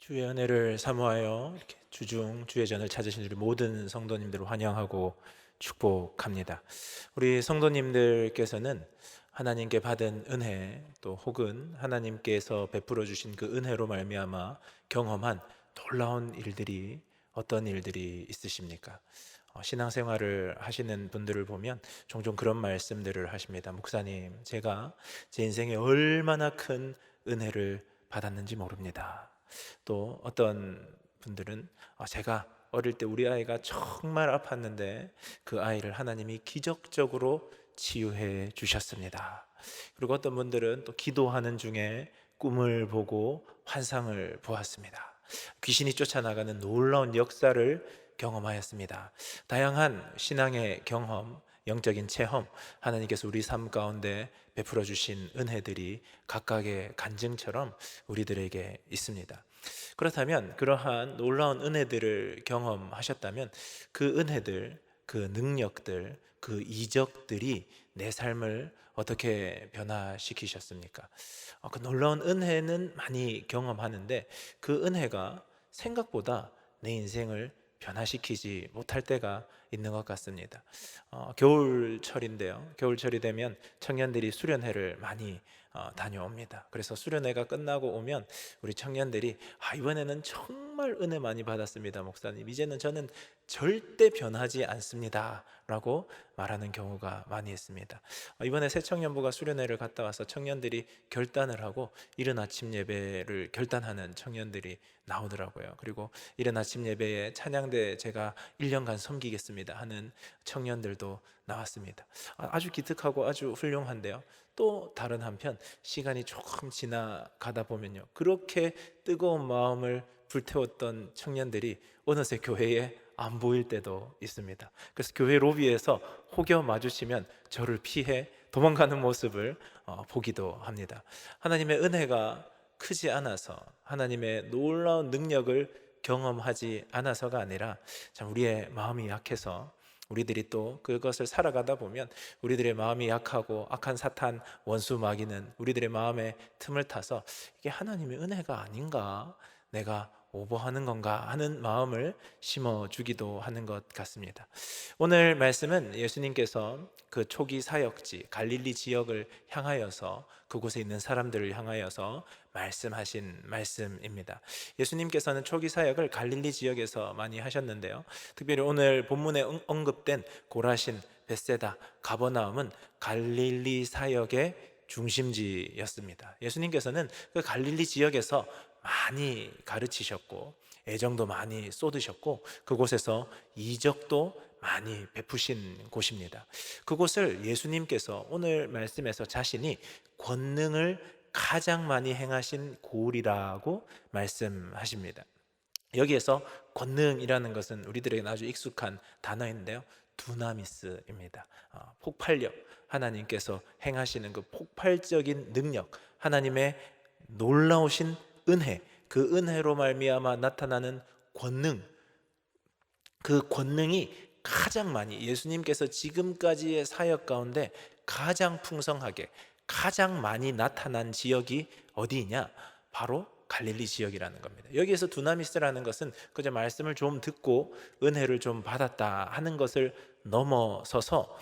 주의 은혜를 사모하여 이렇게 주중 주의 전을 찾으신 우리 모든 성도님들을 환영하고 축복합니다. 우리 성도님들께서는 하나님께 받은 은혜 또 혹은 하나님께서 베풀어 주신 그 은혜로 말미암아 경험한 놀라운 일들이 어떤 일들이 있으십니까? 신앙생활을 하시는 분들을 보면 종종 그런 말씀들을 하십니다. 목사님, 제가 제 인생에 얼마나 큰 은혜를 받았는지 모릅니다. 또 어떤 분들은 제가 어릴 때 우리 아이가 정말 아팠는데 그 아이를 하나님이 기적적으로 치유해 주셨습니다. 그리고 어떤 분들은 또 기도하는 중에 꿈을 보고 환상을 보았습니다. 귀신이 쫓아나가는 놀라운 역사를 경험하였습니다. 다양한 신앙의 경험, 영적인 체험, 하나님께서 우리 삶 가운데 베풀어 주신 은혜들이 각각의 간증처럼 우리들에게 있습니다. 그렇다면 그러한 놀라운 은혜들을 경험하셨다면 그 은혜들, 그 능력들, 그 이적들이 내 삶을 어떻게 변화시키셨습니까? 그 놀라운 은혜는 많이 경험하는데 그 은혜가 생각보다 내 인생을 변화시키지 못할 때가 있는 것 같습니다. 겨울철인데요. 겨울철이 되면 청년들이 수련회를 많이 다녀옵니다. 그래서 수련회가 끝나고 오면 우리 청년들이 이번에는 정말 은혜 많이 받았습니다, 목사님. 이제는 저는 절대 변하지 않습니다 라고 말하는 경우가 많이 있습니다. 이번에 새청년부가 수련회를 갔다 와서 청년들이 결단을 하고 이른 아침 예배를 결단하는 청년들이 나오더라고요. 그리고 이른 아침 예배에 찬양대 제가 1년간 섬기겠습니다 하는 청년들도 나왔습니다. 아주 기특하고 아주 훌륭한데요. 또 다른 한편 시간이 조금 지나가다 보면요, 그렇게 뜨거운 마음을 불태웠던 청년들이 어느새 교회에 안 보일 때도 있습니다. 그래서 교회 로비에서 혹여 마주치면 저를 피해 도망가는 모습을 보기도 합니다. 하나님의 은혜가 크지 않아서, 하나님의 놀라운 능력을 경험하지 않아서가 아니라 참 우리의 마음이 약해서, 우리들이 또 그것을 살아가다 보면 우리들의 마음이 약하고 악한 사탄 원수 마귀는 우리들의 마음에 틈을 타서 이게 하나님의 은혜가 아닌가, 내가 오버하는 건가 하는 마음을 심어주기도 하는 것 같습니다. 오늘 말씀은 예수님께서 그 초기 사역지 갈릴리 지역을 향하여서, 그곳에 있는 사람들을 향하여서 말씀하신 말씀입니다. 예수님께서는 초기 사역을 갈릴리 지역에서 많이 하셨는데요, 특별히 오늘 본문에 언급된 고라신, 벳세다, 가버나움은 갈릴리 사역의 중심지였습니다. 예수님께서는 그 갈릴리 지역에서 많이 가르치셨고 애정도 많이 쏟으셨고 그곳에서 이적도 많이 베푸신 곳입니다. 그곳을 예수님께서 오늘 말씀에서 자신이 권능을 가장 많이 행하신 고을이라고 말씀하십니다. 여기에서 권능이라는 것은 우리들에게 아주 익숙한 단어인데요, 두나미스입니다. 폭발력, 하나님께서 행하시는 그 폭발적인 능력, 하나님의 놀라우신 은혜, 그 은혜로 말미암아 나타나는 권능, 그 권능이 가장 많이, 예수님께서 지금까지의 사역 가운데 가장 풍성하게 가장 많이 나타난 지역이 어디냐? 바로 갈릴리 지역이라는 겁니다. 여기에서 두나미스라는 것은 그저 말씀을 좀 듣고 은혜를 좀 받았다 하는 것을 넘어서서,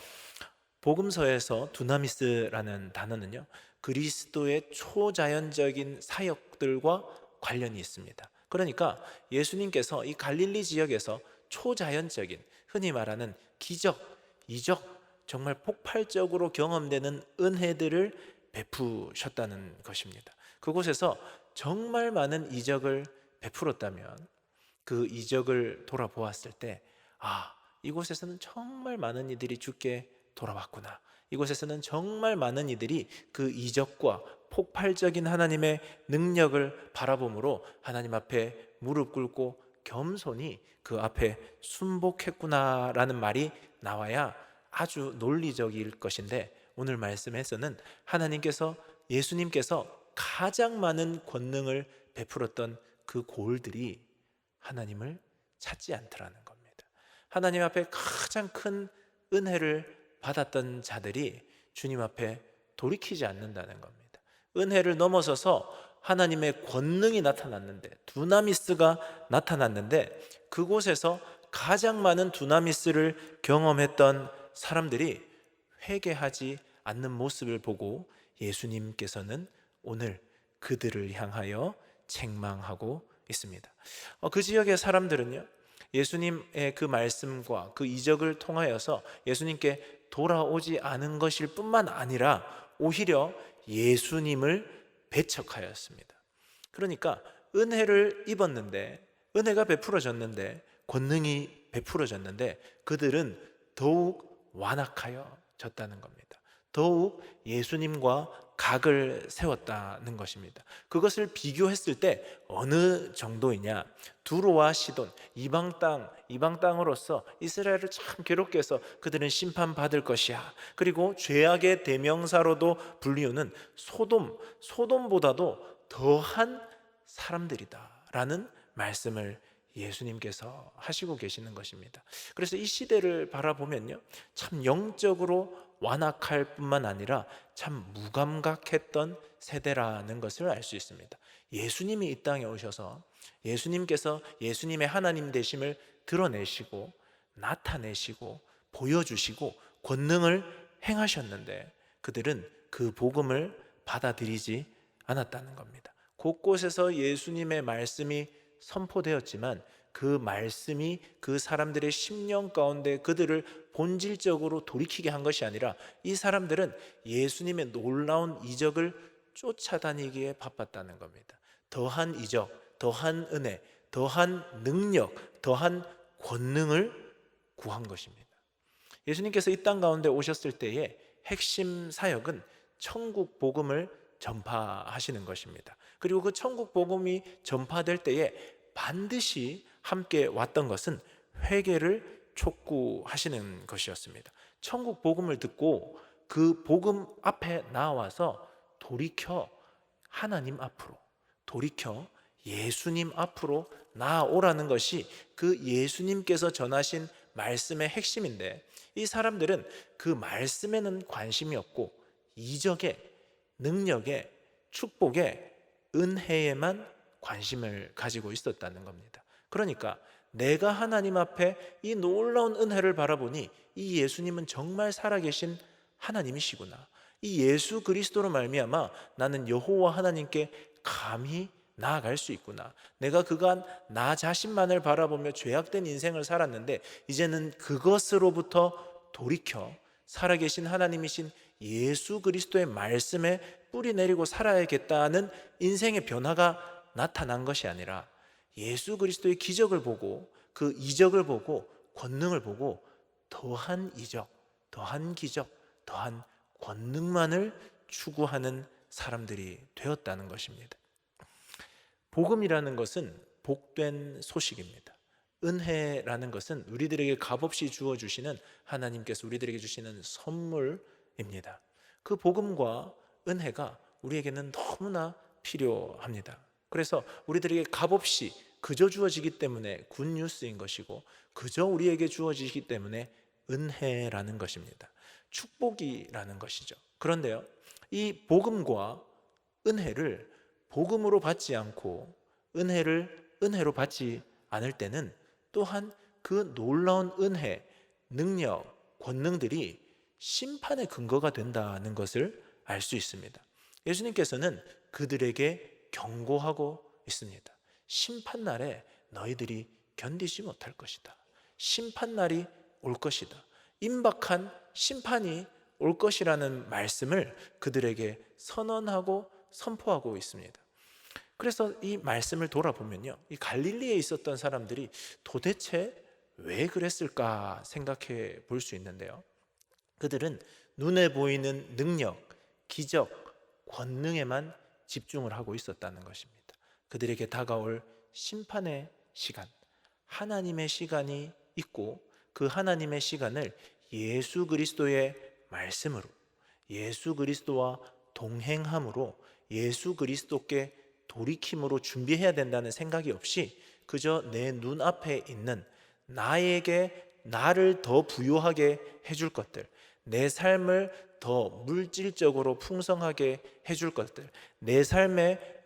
복음서에서 두나미스라는 단어는요, 그리스도의 초자연적인 사역들과 관련이 있습니다. 그러니까 예수님께서 이 갈릴리 지역에서 초자연적인, 흔히 말하는 기적, 이적, 정말 폭발적으로 경험되는 은혜들을 베푸셨다는 것입니다. 그곳에서 정말 많은 이적을 베풀었다면 그 이적을 돌아보았을 때, 이곳에서는 정말 많은 이들이 죽게 돌아왔구나, 이곳에서는 정말 많은 이들이 그 이적과 폭발적인 하나님의 능력을 바라봄으로 하나님 앞에 무릎 꿇고 겸손히 그 앞에 순복했구나라는 말이 나와야 아주 논리적일 것인데, 오늘 말씀에서는 하나님께서, 예수님께서 가장 많은 권능을 베풀었던 그 고을들이 하나님을 찾지 않더라는 겁니다. 하나님 앞에 가장 큰 은혜를 받았던 자들이 주님 앞에 돌이키지 않는다는 겁니다. 은혜를 넘어서서 하나님의 권능이 나타났는데, 두나미스가 나타났는데, 그곳에서 가장 많은 두나미스를 경험했던 사람들이 회개하지 않는 모습을 보고 예수님께서는 오늘 그들을 향하여 책망하고 있습니다. 그 지역의 사람들은요, 예수님의 그 말씀과 그 이적을 통하여서 예수님께 돌아오지 않은 것일 뿐만 아니라 오히려 예수님을 배척하였습니다. 그러니까 은혜를 입었는데, 은혜가 베풀어졌는데, 권능이 베풀어졌는데 그들은 더욱 완악하여졌다는 겁니다. 더욱 예수님과 각을 세웠다는 것입니다. 그것을 비교했을 때 어느 정도이냐? 두로와 시돈, 이방 땅으로서 이스라엘을 참 괴롭게 해서 그들은 심판받을 것이야. 그리고 죄악의 대명사로도 불리우는 소돔보다도 더한 사람들이다라는 말씀을 예수님께서 하시고 계시는 것입니다. 그래서 이 시대를 바라보면요, 참 영적으로 완악할 뿐만 아니라 참 무감각했던 세대라는 것을 알 수 있습니다. 예수님이 이 땅에 오셔서 예수님께서 예수님의 하나님 되심을 드러내시고 나타내시고 보여주시고 권능을 행하셨는데 그들은 그 복음을 받아들이지 않았다는 겁니다. 곳곳에서 예수님의 말씀이 선포되었지만 그 말씀이 그 사람들의 심령 가운데 그들을 본질적으로 돌이키게 한 것이 아니라 이 사람들은 예수님의 놀라운 이적을 쫓아다니기에 바빴다는 겁니다. 더한 이적, 더한 은혜, 더한 능력, 더한 권능을 구한 것입니다. 예수님께서 이 땅 가운데 오셨을 때의 핵심 사역은 천국 복음을 전파하시는 것입니다. 그리고 그 천국 복음이 전파될 때에 반드시 함께 왔던 것은 회개를 촉구하시는 것이었습니다. 천국 복음을 듣고 그 복음 앞에 나와서 돌이켜 하나님 앞으로, 돌이켜 예수님 앞으로 나아오라는 것이 그 예수님께서 전하신 말씀의 핵심인데, 이 사람들은 그 말씀에는 관심이 없고 이적에, 능력에, 축복에, 은혜에만 관심을 가지고 있었다는 겁니다. 그러니까 내가 하나님 앞에 이 놀라운 은혜를 바라보니 이 예수님은 정말 살아계신 하나님이시구나, 이 예수 그리스도로 말미암아 나는 여호와 하나님께 감히 나아갈 수 있구나, 내가 그간 나 자신만을 바라보며 죄악된 인생을 살았는데 이제는 그것으로부터 돌이켜 살아계신 하나님이신 예수 그리스도의 말씀에 뿌리 내리고 살아야겠다는 인생의 변화가 나타난 것이 아니라 예수 그리스도의 기적을 보고 그 이적을 보고 권능을 보고 더한 이적, 더한 기적, 더한 권능만을 추구하는 사람들이 되었다는 것입니다. 복음이라는 것은 복된 소식입니다. 은혜라는 것은 우리들에게 값없이 주어주시는 하나님께서 우리들에게 주시는 선물입니다. 그 복음과 은혜가 우리에게는 너무나 필요합니다. 그래서 우리들에게 값없이 그저 주어지기 때문에 굿뉴스인 것이고 그저 우리에게 주어지기 때문에 은혜라는 것입니다. 축복이라는 것이죠. 그런데요, 이 복음과 은혜를 복음으로 받지 않고 은혜를 은혜로 받지 않을 때는 또한 그 놀라운 은혜, 능력, 권능들이 심판의 근거가 된다는 것을 알 수 있습니다. 예수님께서는 그들에게 경고하고 있습니다. 심판날에 너희들이 견디지 못할 것이다. 심판날이 올 것이다. 임박한 심판이 올 것이라는 말씀을 그들에게 선언하고 선포하고 있습니다. 그래서 이 말씀을 돌아보면요, 이 갈릴리에 있었던 사람들이 도대체 왜 그랬을까 생각해 볼 수 있는데요, 그들은 눈에 보이는 능력, 기적, 권능에만 집중을 하고 있었다는 것입니다. 그들에게 다가올 심판의 시간, 하나님의 시간이 있고 그 하나님의 시간을 예수 그리스도의 말씀으로, 예수 그리스도와 동행함으로, 예수 그리스도께 돌이킴으로 준비해야 된다는 생각이 없이 그저 내 눈앞에 있는 나에게 나를 더 부유하게 해줄 것들, 내 삶을 더 물질적으로 풍성하게 해줄 것들, 내 삶에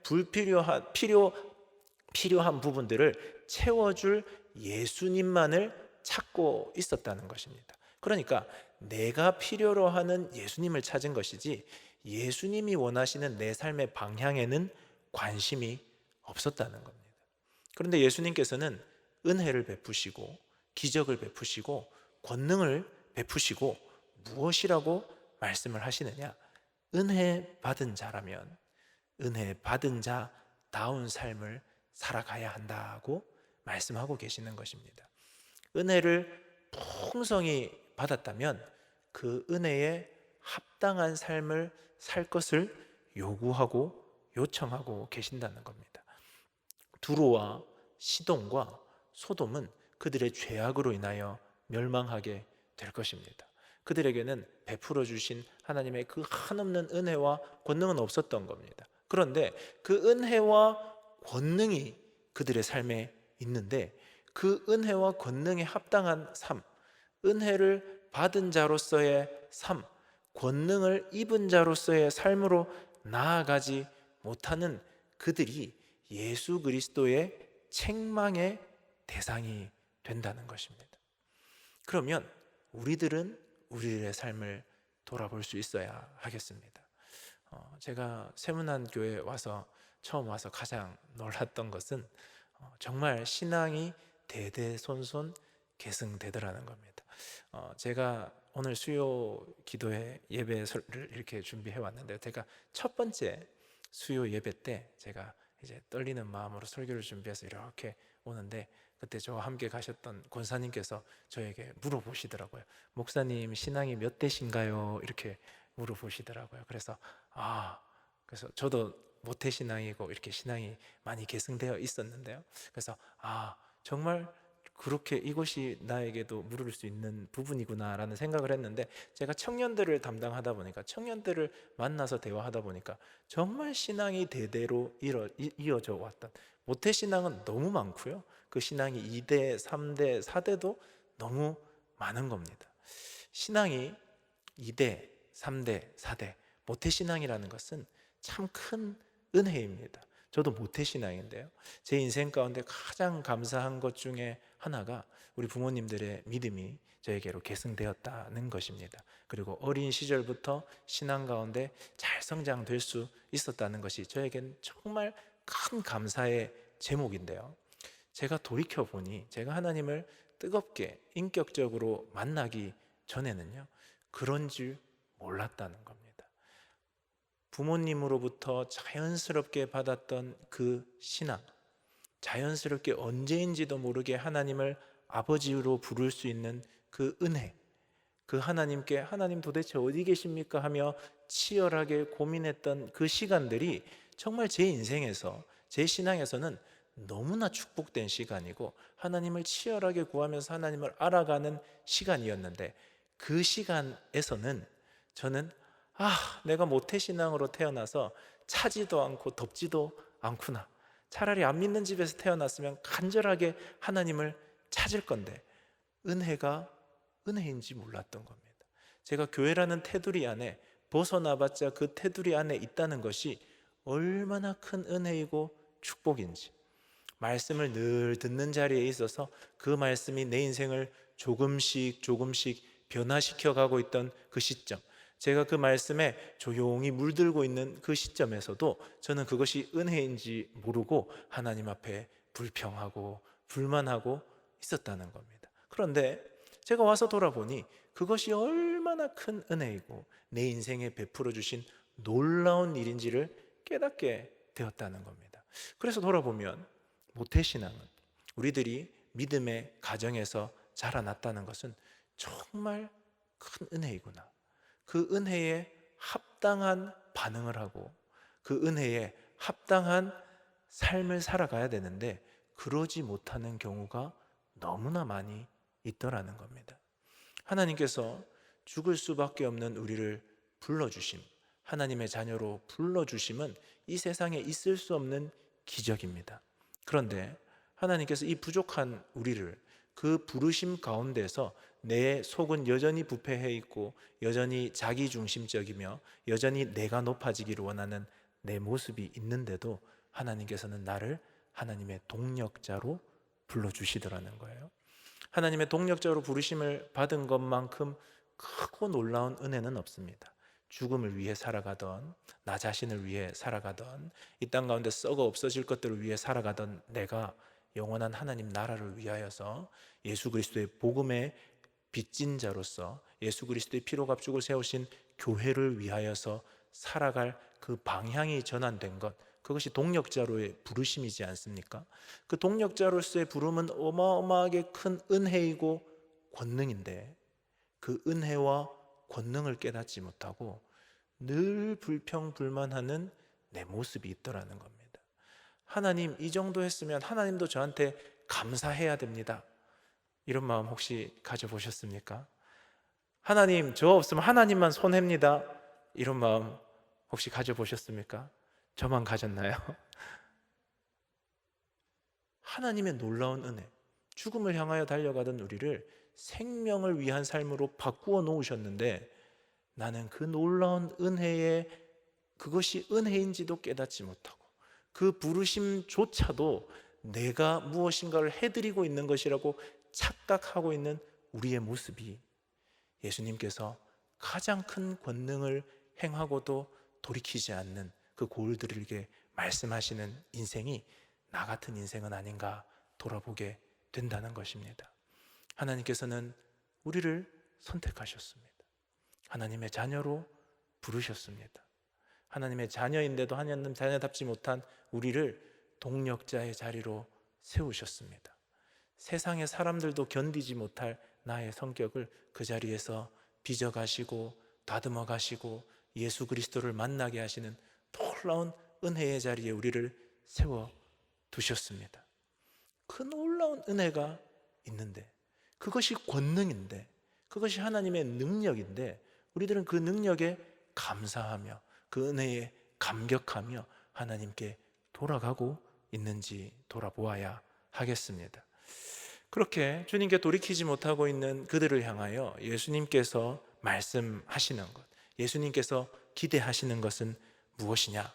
필요한 부분들을 채워줄 예수님만을 찾고 있었다는 것입니다. 그러니까 내가 필요로 하는 예수님을 찾은 것이지 예수님이 원하시는 내 삶의 방향에는 관심이 없었다는 겁니다. 그런데 예수님께서는 은혜를 베푸시고 기적을 베푸시고 권능을 베푸시고 무엇이라고 말씀을 하시느냐? 은혜 받은 자라면 은혜 받은 자다운 삶을 살아가야 한다고 말씀하고 계시는 것입니다. 은혜를 풍성히 받았다면 그 은혜에 합당한 삶을 살 것을 요구하고 요청하고 계신다는 겁니다. 두로와 시돈과 소돔은 그들의 죄악으로 인하여 멸망하게 될 것입니다. 그들에게는 베풀어 주신 하나님의 그 한없는 은혜와 권능은 없었던 겁니다. 그런데 그 은혜와 권능이 그들의 삶에 있는데 그 은혜와 권능에 합당한 삶, 은혜를 받은 자로서의 삶, 권능을 입은 자로서의 삶으로 나아가지 못하는 그들이 예수 그리스도의 책망의 대상이 된다는 것입니다. 그러면 우리들은 우리의 삶을 돌아볼 수 있어야 하겠습니다. 제가 세문안 교회에 처음 와서 가장 놀랐던 것은 정말 신앙이 대대손손 계승되더라는 겁니다. 제가 오늘 수요 기도회 예배를 이렇게 준비해 왔는데 제가 첫 번째 수요 예배 때 제가 이제 떨리는 마음으로 설교를 준비해서 이렇게 오는데 그때 저와 함께 가셨던 권사님께서 저에게 물어보시더라고요. 목사님 신앙이 몇 대신가요? 이렇게 물어보시더라고요. 그래서 저도 모태신앙이고 이렇게 신앙이 많이 계승되어 있었는데요. 그래서 정말 그렇게 이것이 나에게도 물을 수 있는 부분이구나라는 생각을 했는데 제가 청년들을 담당하다 보니까 청년들을 만나서 대화하다 보니까 정말 신앙이 대대로 이어져 왔던 모태신앙은 너무 많고요. 그 신앙이 2대, 3대, 4대도 너무 많은 겁니다. 신앙이 2대, 3대, 4대 모태신앙이라는 것은 참 큰 은혜입니다. 저도 모태신앙인데요, 제 인생 가운데 가장 감사한 것 중에 하나가 우리 부모님들의 믿음이 저에게로 계승되었다는 것입니다. 그리고 어린 시절부터 신앙 가운데 잘 성장될 수 있었다는 것이 저에겐 정말 큰 감사의 제목인데요, 제가 돌이켜보니 제가 하나님을 뜨겁게 인격적으로 만나기 전에는요 그런 줄 몰랐다는 겁니다. 부모님으로부터 자연스럽게 받았던 그 신앙, 자연스럽게 언제인지도 모르게 하나님을 아버지로 부를 수 있는 그 은혜, 그 하나님께 하나님 도대체 어디 계십니까 하며 치열하게 고민했던 그 시간들이 정말 제 인생에서, 제 신앙에서는 너무나 축복된 시간이고 하나님을 치열하게 구하면서 하나님을 알아가는 시간이었는데, 그 시간에서는 저는 내가 모태신앙으로 태어나서 차지도 않고 덥지도 않구나, 차라리 안 믿는 집에서 태어났으면 간절하게 하나님을 찾을 건데 은혜가 은혜인지 몰랐던 겁니다. 제가 교회라는 테두리 안에 벗어나봤자 그 테두리 안에 있다는 것이 얼마나 큰 은혜이고 축복인지, 말씀을 늘 듣는 자리에 있어서 그 말씀이 내 인생을 조금씩 변화시켜 가고 있던 그 시점, 제가 그 말씀에 조용히 물들고 있는 그 시점에서도 저는 그것이 은혜인지 모르고 하나님 앞에 불평하고 불만하고 있었다는 겁니다. 그런데 제가 와서 돌아보니 그것이 얼마나 큰 은혜이고 내 인생에 베풀어 주신 놀라운 일인지를 깨닫게 되었다는 겁니다. 그래서 돌아보면 모태신앙은, 우리들이 믿음의 가정에서 자라났다는 것은 정말 큰 은혜이구나, 그 은혜에 합당한 반응을 하고 그 은혜에 합당한 삶을 살아가야 되는데 그러지 못하는 경우가 너무나 많이 있더라는 겁니다. 하나님께서 죽을 수밖에 없는 우리를 불러주심, 하나님의 자녀로 불러주심은 이 세상에 있을 수 없는 기적입니다. 그런데 하나님께서 이 부족한 우리를 그 부르심 가운데서 내 속은 여전히 부패해 있고 여전히 자기중심적이며 여전히 내가 높아지기를 원하는 내 모습이 있는데도 하나님께서는 나를 하나님의 동력자로 불러주시더라는 거예요. 하나님의 동력자로 부르심을 받은 것만큼 크고 놀라운 은혜는 없습니다. 죽음을 위해 살아가던, 나 자신을 위해 살아가던, 이 땅 가운데 썩어 없어질 것들을 위해 살아가던 내가 영원한 하나님 나라를 위하여서 예수 그리스도의 복음의 빚진 자로서 예수 그리스도의 피로 값주고 세우신 교회를 위하여서 살아갈 그 방향이 전환된 것, 그것이 동력자로의 부르심이지 않습니까? 그 동력자로서의 부름은 어마어마하게 큰 은혜이고 권능인데, 그 은혜와 권능을 깨닫지 못하고 늘 불평불만하는 내 모습이 있더라는 겁니다. 하나님, 이 정도 했으면 하나님도 저한테 감사해야 됩니다. 이런 마음 혹시 가져보셨습니까? 하나님, 저 없으면 하나님만 손해입니다. 이런 마음 혹시 가져보셨습니까? 저만 가졌나요? 하나님의 놀라운 은혜, 죽음을 향하여 달려가던 우리를 생명을 위한 삶으로 바꾸어 놓으셨는데, 나는 그 놀라운 은혜에 그것이 은혜인지도 깨닫지 못하고 그 부르심조차도 내가 무엇인가를 해드리고 있는 것이라고 착각하고 있는 우리의 모습이, 예수님께서 가장 큰 권능을 행하고도 돌이키지 않는 그 고울들에게 말씀하시는 인생이 나 같은 인생은 아닌가 돌아보게 된다는 것입니다. 하나님께서는 우리를 선택하셨습니다. 하나님의 자녀로 부르셨습니다. 하나님의 자녀인데도 하나님 자녀답지 못한 우리를 동력자의 자리로 세우셨습니다. 세상의 사람들도 견디지 못할 나의 성격을 그 자리에서 빚어가시고 다듬어 가시고 예수 그리스도를 만나게 하시는 놀라운 은혜의 자리에 우리를 세워 두셨습니다. 그 놀라운 은혜가 있는데, 그것이 권능인데, 그것이 하나님의 능력인데, 우리들은 그 능력에 감사하며 그 은혜에 감격하며 하나님께 돌아가고 있는지 돌아보아야 하겠습니다. 그렇게 주님께 돌이키지 못하고 있는 그들을 향하여 예수님께서 말씀하시는 것, 예수님께서 기대하시는 것은 무엇이냐?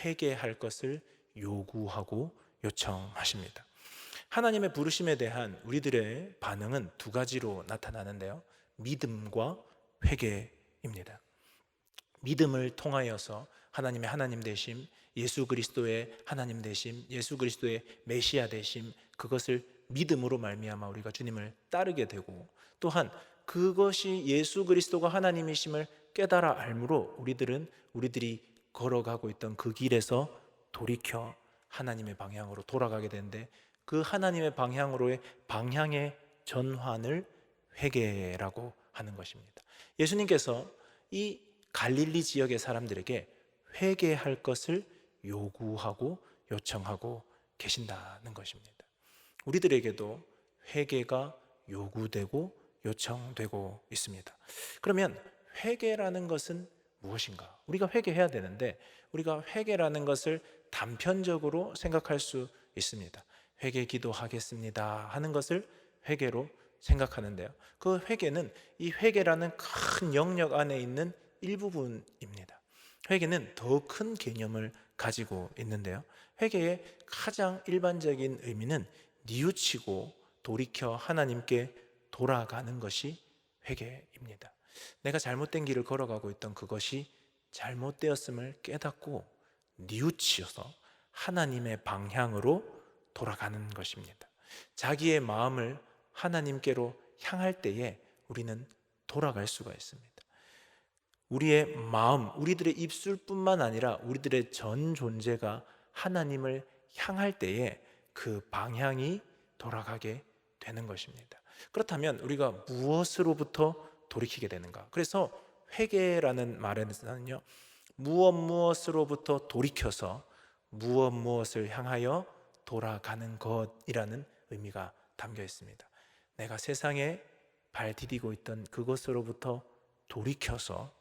회개할 것을 요구하고 요청하십니다. 하나님의 부르심에 대한 우리들의 반응은 두 가지로 나타나는데요, 믿음과 회개입니다. 믿음을 통하여서 하나님의 하나님 되심, 예수 그리스도의 하나님 되심, 예수 그리스도의 메시아 되심, 그것을 믿음으로 말미암아 우리가 주님을 따르게 되고, 또한 그것이 예수 그리스도가 하나님이심을 깨달아 알므로 우리들이 걸어가고 있던 그 길에서 돌이켜 하나님의 방향으로 돌아가게 되는데, 그 하나님의 방향으로의 방향의 전환을 회개라고 하는 것입니다. 예수님께서 이 갈릴리 지역의 사람들에게 회개할 것을 요구하고 요청하고 계신다는 것입니다. 우리들에게도 회개가 요구되고 요청되고 있습니다. 그러면 회개라는 것은 무엇인가? 우리가 회개해야 되는데, 우리가 회개라는 것을 단편적으로 생각할 수 있습니다. 회개 기도하겠습니다 하는 것을 회개로 생각하는데요, 그 회개는 이 회개라는 큰 영역 안에 있는 일부분입니다. 회개는 더 큰 개념을 가지고 있는데요, 회개의 가장 일반적인 의미는 뉘우치고 돌이켜 하나님께 돌아가는 것이 회개입니다. 내가 잘못된 길을 걸어가고 있던 그것이 잘못되었음을 깨닫고 뉘우치어서 하나님의 방향으로 돌아가는 것입니다. 자기의 마음을 하나님께로 향할 때에 우리는 돌아갈 수가 있습니다. 우리의 마음, 우리들의 입술뿐만 아니라 우리들의 전 존재가 하나님을 향할 때에 그 방향이 돌아가게 되는 것입니다. 그렇다면 우리가 무엇으로부터 돌이키게 되는가? 그래서 회개라는 말에는요, 무엇으로부터 돌이켜서 무엇을 향하여 돌아가는 것이라는 의미가 담겨 있습니다. 내가 세상에 발 디디고 있던 그것으로부터 돌이켜서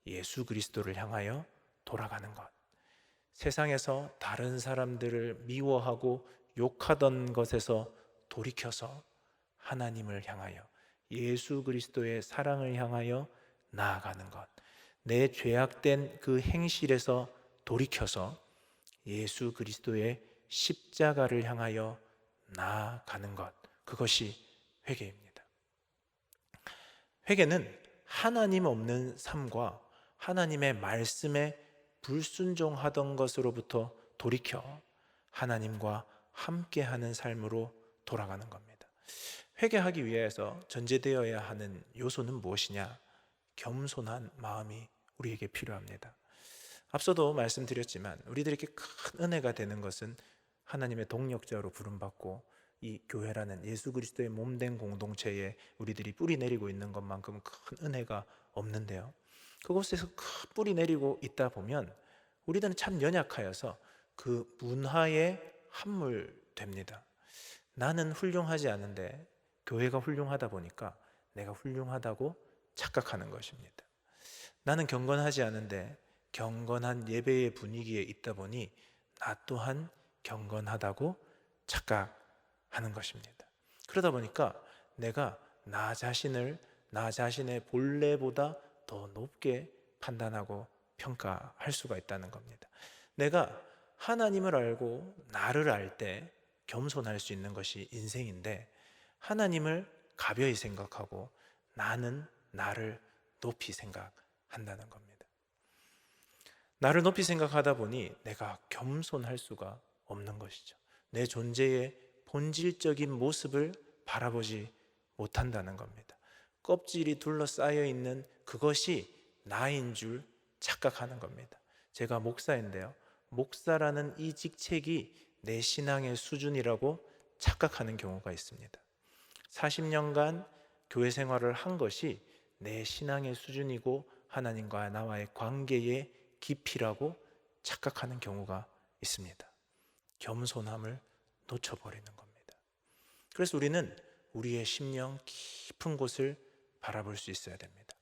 예수 그리스도를 향하여 돌아가는 것, 세상에서 다른 사람들을 미워하고 욕하던 것에서 돌이켜서 하나님을 향하여 예수 그리스도의 사랑을 향하여 나아가는 것, 내 죄악된 그 행실에서 돌이켜서 예수 그리스도의 십자가를 향하여 나아가는 것, 그것이 회개입니다. 회개는 하나님 없는 삶과 하나님의 말씀에 불순종하던 것으로부터 돌이켜 하나님과 함께하는 삶으로 돌아가는 겁니다. 회개하기 위해서 전제되어야 하는 요소는 무엇이냐? 겸손한 마음이 우리에게 필요합니다. 앞서도 말씀드렸지만 우리들에게 큰 은혜가 되는 것은 하나님의 동력자로 부름받고 이 교회라는 예수 그리스도의 몸된 공동체에 우리들이 뿌리 내리고 있는 것만큼 큰 은혜가 없는데요, 그곳에서 큰 뿌리 내리고 있다 보면 우리들은 참 연약하여서 그 문화에 함몰됩니다. 나는 훌륭하지 않은데 교회가 훌륭하다 보니까 내가 훌륭하다고 착각하는 것입니다. 나는 경건하지 않은데 경건한 예배의 분위기에 있다 보니 나 또한 경건하다고 착각하는 것입니다. 그러다 보니까 내가 나 자신의 본래보다 더 높게 판단하고 평가할 수가 있다는 겁니다. 내가 하나님을 알고 나를 알 때 겸손할 수 있는 것이 인생인데, 하나님을 가벼이 생각하고 나는 나를 높이 생각한다는 겁니다. 나를 높이 생각하다 보니 내가 겸손할 수가 없는 것이죠. 내 존재의 본질적인 모습을 바라보지 못한다는 겁니다. 껍질이 둘러싸여 있는 그것이 나인 줄 착각하는 겁니다. 제가 목사인데요, 목사라는 이 직책이 내 신앙의 수준이라고 착각하는 경우가 있습니다. 40년간 교회 생활을 한 것이 내 신앙의 수준이고 하나님과 나와의 관계의 깊이라고 착각하는 경우가 있습니다. 겸손함을 놓쳐버리는 겁니다. 그래서 우리는 우리의 심령 깊은 곳을 바라볼 수 있어야 됩니다.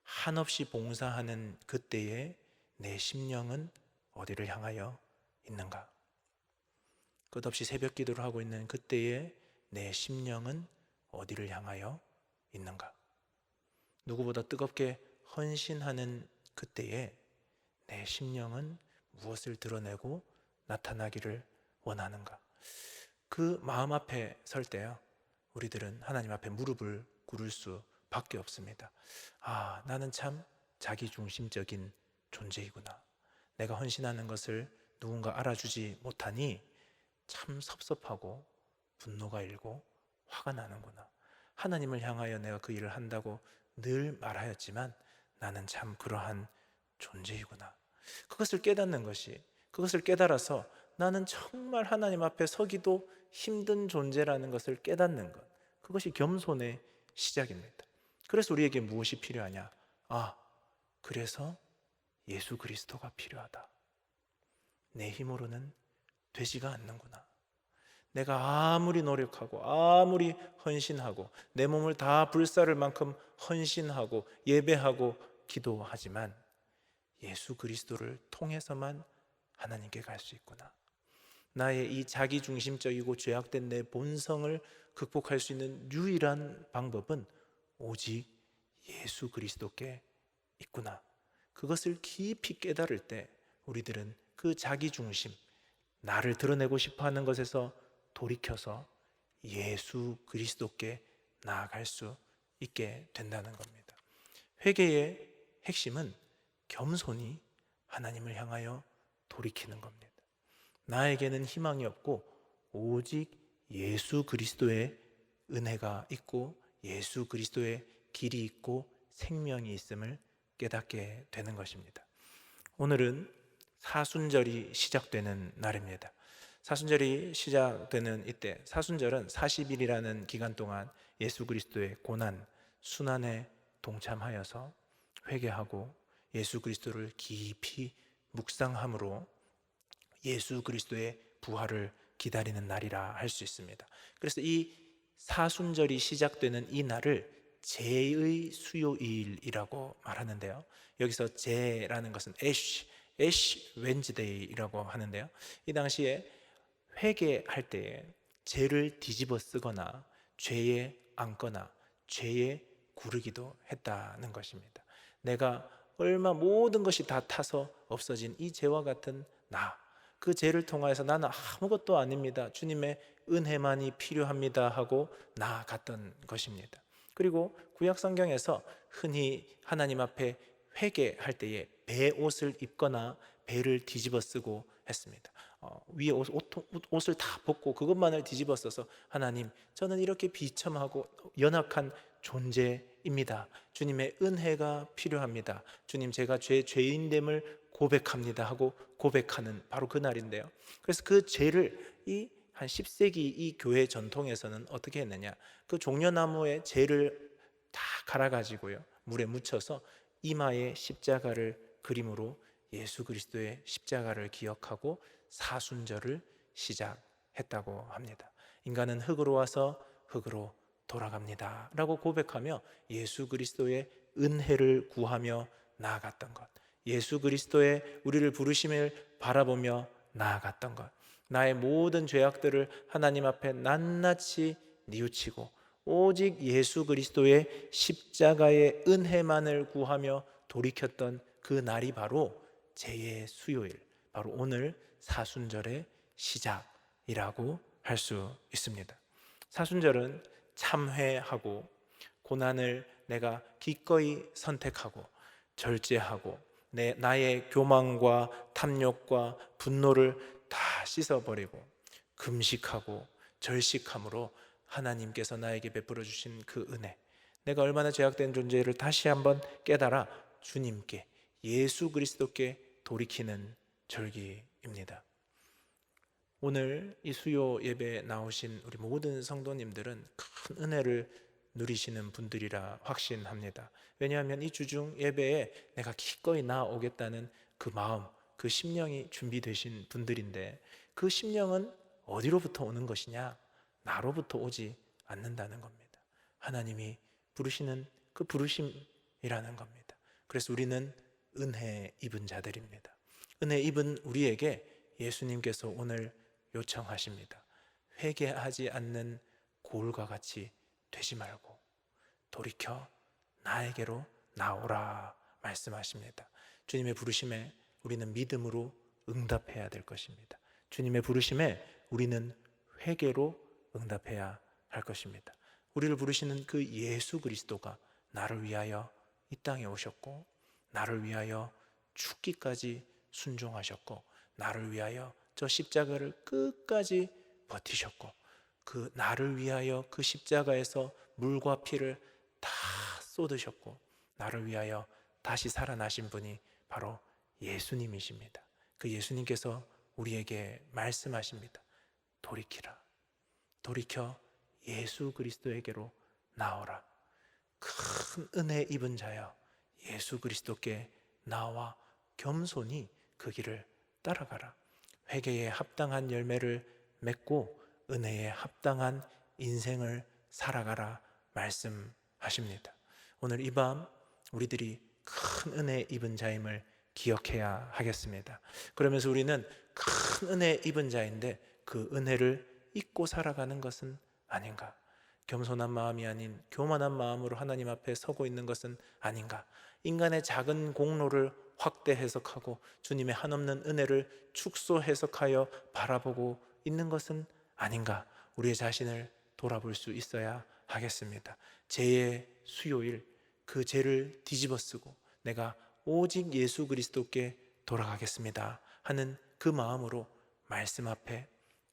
한없이 봉사하는 그때에 내 심령은 어디를 향하여 있는가? 끝없이 새벽 기도를 하고 있는 그때에 내 심령은 어디를 향하여 있는가? 누구보다 뜨겁게 헌신하는 그때에 내 심령은 무엇을 드러내고 나타나기를 원하는가? 그 마음 앞에 설 때요, 우리들은 하나님 앞에 무릎을 꿇을 수밖에 없습니다. 아, 나는 참 자기중심적인 존재이구나. 내가 헌신하는 것을 누군가 알아주지 못하니 참 섭섭하고 분노가 일고 화가 나는구나. 하나님을 향하여 내가 그 일을 한다고 늘 말하였지만 나는 참 그러한 존재이구나. 그것을 깨닫는 것이, 그것을 깨달아서 나는 정말 하나님 앞에 서기도 힘든 존재라는 것을 깨닫는 것, 그것이 겸손의 시작입니다. 그래서 우리에게 무엇이 필요하냐? 그래서 예수 그리스도가 필요하다. 내 힘으로는 되지가 않는구나. 내가 아무리 노력하고 아무리 헌신하고 내 몸을 다 불사를 만큼 헌신하고 예배하고 기도하지만 예수 그리스도를 통해서만 하나님께 갈 수 있구나. 나의 이 자기중심적이고 죄악된 내 본성을 극복할 수 있는 유일한 방법은 오직 예수 그리스도께 있구나. 그것을 깊이 깨달을 때 우리들은 그 자기중심, 나를 드러내고 싶어하는 것에서 돌이켜서 예수 그리스도께 나아갈 수 있게 된다는 겁니다. 회개의 핵심은 겸손히 하나님을 향하여 돌이키는 겁니다. 나에게는 희망이 없고 오직 예수 그리스도의 은혜가 있고 예수 그리스도의 길이 있고 생명이 있음을 깨닫게 되는 것입니다. 오늘은 사순절이 시작되는 날입니다. 사순절이 시작되는 이때, 사순절은 40일이라는 기간 동안 예수 그리스도의 고난, 순환에 동참하여서 회개하고 예수 그리스도를 깊이 묵상함으로 예수 그리스도의 부활을 기다리는 날이라 할 수 있습니다. 그래서 이 사순절이 시작되는 이 날을 제의 수요일이라고 말하는데요, 여기서 제라는 것은 애쉬 웬즈데이라고 하는데요, 이 당시에 회개할 때에 죄를 뒤집어 쓰거나 죄에 앉거나 죄에 구르기도 했다는 것입니다. 내가 얼마 모든 것이 다 타서 없어진 이 죄와 같은 나, 그 죄를 통하여서 나는 아무것도 아닙니다, 주님의 은혜만이 필요합니다 하고 나아갔던 것입니다. 그리고 구약 성경에서 흔히 하나님 앞에 회개할 때에 배 옷을 입거나 배를 뒤집어 쓰고 했습니다. 위에 옷을 다 벗고 그것만을 뒤집어 써서, 하나님, 저는 이렇게 비참하고 연약한 존재입니다, 주님의 은혜가 필요합니다, 주님, 제가 죄인됨을 고백합니다 하고 고백하는 바로 그날인데요. 그래서 그 죄를 한 10세기 이 교회 전통에서는 어떻게 했느냐, 그 종려나무의 죄를 다 갈아가지고요, 물에 묻혀서 이마에 십자가를 그림으로 예수 그리스도의 십자가를 기억하고 사순절을 시작했다고 합니다. 인간은 흙으로 와서 흙으로 돌아갑니다 라고 고백하며 예수 그리스도의 은혜를 구하며 나아갔던 것, 예수 그리스도의 우리를 부르심을 바라보며 나아갔던 것, 나의 모든 죄악들을 하나님 앞에 낱낱이 뉘우치고 오직 예수 그리스도의 십자가의 은혜만을 구하며 돌이켰던 그 날이 바로 제의 수요일, 바로 오늘 사순절의 시작이라고 할 수 있습니다. 사순절은 참회하고 고난을 내가 기꺼이 선택하고 절제하고 나의 교만과 탐욕과 분노를 다 씻어버리고 금식하고 절식함으로 하나님께서 나에게 베풀어 주신 그 은혜, 내가 얼마나 죄악된 존재를 다시 한번 깨달아 주님께, 예수 그리스도께 돌이키는 절기입니다. 오늘 이 수요 예배에 나오신 우리 모든 성도님들은 큰 은혜를 누리시는 분들이라 확신합니다. 왜냐하면 이 주중 예배에 내가 기꺼이 나아오겠다는 그 마음, 그 심령이 준비되신 분들인데, 그 심령은 어디로부터 오는 것이냐? 나로부터 오지 않는다는 겁니다. 하나님이 부르시는 그 부르심이라는 겁니다. 그래서 우리는 은혜 입은 자들입니다. 은혜 입은 우리에게 예수님께서 오늘 요청하십니다. 회개하지 않는 고울과 같이 되지 말고 돌이켜 나에게로 나오라 말씀하십니다. 주님의 부르심에 우리는 믿음으로 응답해야 될 것입니다. 주님의 부르심에 우리는 회개로 응답해야 할 것입니다. 우리를 부르시는 그 예수 그리스도가 나를 위하여 이 땅에 오셨고, 나를 위하여 죽기까지 순종하셨고, 나를 위하여 저 십자가를 끝까지 버티셨고, 그 나를 위하여 그 십자가에서 물과 피를 다 쏟으셨고, 나를 위하여 다시 살아나신 분이 바로 예수님이십니다. 그 예수님께서 우리에게 말씀하십니다. 돌이키라. 돌이켜 예수 그리스도에게로 나오라. 큰 은혜 입은 자여, 예수 그리스도께 나와 겸손히 그 길을 따라가라. 회개에 합당한 열매를 맺고 은혜에 합당한 인생을 살아가라 말씀하십니다. 오늘 이 밤 우리들이 큰 은혜 입은 자임을 기억해야 하겠습니다. 그러면서 우리는 큰 은혜 입은 자인데 그 은혜를 잊고 살아가는 것은 아닌가? 겸손한 마음이 아닌 교만한 마음으로 하나님 앞에 서고 있는 것은 아닌가? 인간의 작은 공로를 확대 해석하고 주님의 한없는 은혜를 축소 해석하여 바라보고 있는 것은 아닌가? 우리의 자신을 돌아볼 수 있어야 하겠습니다. 죄의 수요일, 그 죄를 뒤집어 쓰고 내가 오직 예수 그리스도께 돌아가겠습니다 하는 그 마음으로 말씀 앞에,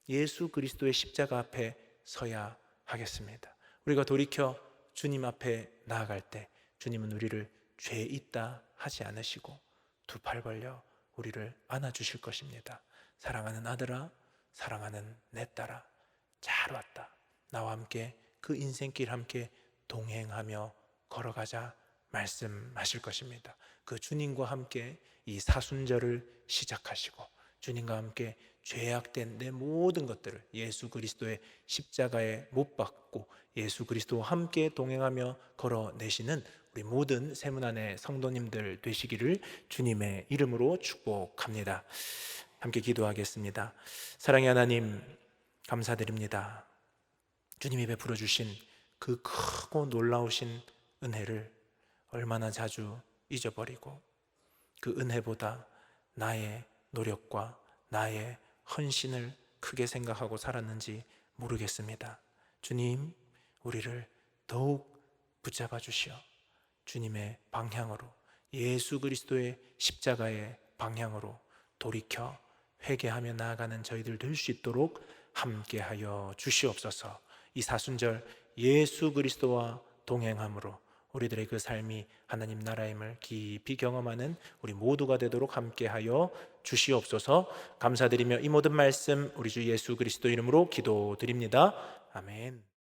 예수 그리스도의 십자가 앞에 서야 하겠습니다. 우리가 돌이켜 주님 앞에 나아갈 때 주님은 우리를 죄 있다 하지 않으시고 두 팔 벌려 우리를 안아주실 것입니다. 사랑하는 아들아, 사랑하는 내 딸아, 잘 왔다. 나와 함께 그 인생길 함께 동행하며 걸어가자 말씀하실 것입니다. 그 주님과 함께 이 사순절을 시작하시고 주님과 함께 죄악된 내 모든 것들을 예수 그리스도의 십자가에 못 박고 예수 그리스도와 함께 동행하며 걸어내시는 우리 모든 세문안의 성도님들 되시기를 주님의 이름으로 축복합니다. 함께 기도하겠습니다. 사랑의 하나님, 감사드립니다. 주님이 베풀어 주신 그 크고 놀라우신 은혜를 얼마나 자주 잊어버리고 그 은혜보다 나의 노력과 나의 헌신을 크게 생각하고 살았는지 모르겠습니다. 주님, 우리를 더욱 붙잡아 주시어 주님의 방향으로, 예수 그리스도의 십자가의 방향으로 돌이켜 회개하며 나아가는 저희들 될 수 있도록 함께하여 주시옵소서. 이 사순절 예수 그리스도와 동행함으로 우리들의 그 삶이 하나님 나라임을 깊이 경험하는 우리 모두가 되도록 함께하여 주시옵소서. 감사드리며 이 모든 말씀 우리 주 예수 그리스도 이름으로 기도드립니다. 아멘.